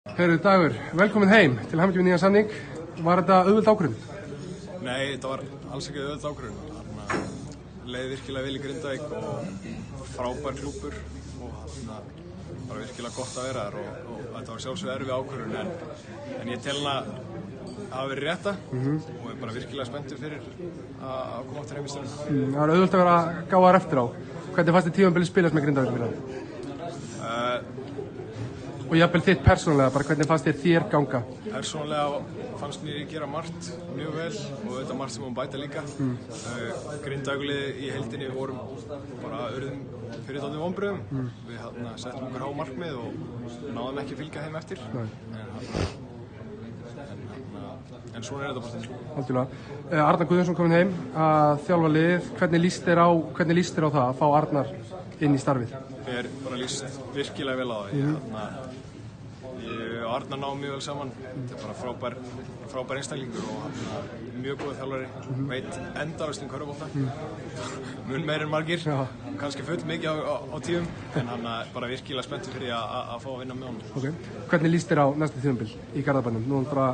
Heyrðu Dagur, velkomin heim til hamingju með nýjan samning. Var þetta auðveld ákvörðun? Nei, þetta var alls ekki auðveld ákvörðun. Leið virkilega vel í Grindavík og frábær klúbbur og bara virkilega gott að vera þar og þetta var sjálfsög erfið ákvörðun en ég tel hana hafa verið rétta og er bara virkilega spenntur fyrir að koma áttur heim í stjórnum. Það var auðvelt að vera gáðar eftir á. Hvernig fannst þið tímabilið spilast með Grindavík fyrir það? Og jafnvel þitt persónulega, bara hvernig fannst þér ganga? Persónulega fannst mér ég gera margt mjög vel og þetta margt sem hún bæta líka. Grindavík í heildinni vorum bara urðum fyrir dálítið vonbrigðum. Við settum okkur há markmið og náðum ekki að fylgja þeim eftir. En svona þetta bara stundum. Algjörlega. Arnar Guðjónsson kominn heim að þjálfa liðið. Hvernig líst þér á það að fá Arnar inn í starfið? Ég er bara líst virkilega vel á það. Ég og Arnar náum mjög vel saman. Þetta er bara frábær einstaklingur og mjög góð þjálfari. Veit endalaust körfubolta. Mun meir en margir. Kannski full mikið á tíðum. En hann er bara virkilega spenntur fyrir að fá að vinna með honum. Okay. Hvernig líst þér á næsta tímabil í Garðabænum? Nú bara,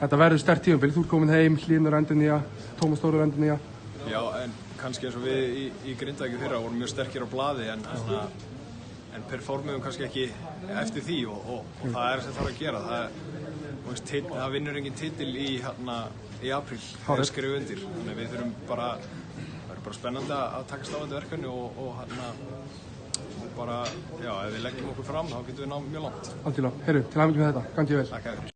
þetta verður sterkt tímabil. Þú ert komin heim, Hlynur endurnýja, Tómas Þórir endurnýja. Já, en kannski eins og við í Grindavík fyrra vorum mjög sterkir á blaði en performum kannski ekki eftir því og það er sem þarf að gera. Það vinnur engin titil í apríl þegar skrifu undir. Þannig við þurfum bara, það er bara spennandi að takast á þetta verkefni og bara, já, ef við leggjum okkur fram þá getum við náð mjög langt. Algjörlega. Heyrðu, til hamingju með þetta. Gangi vel. Takk.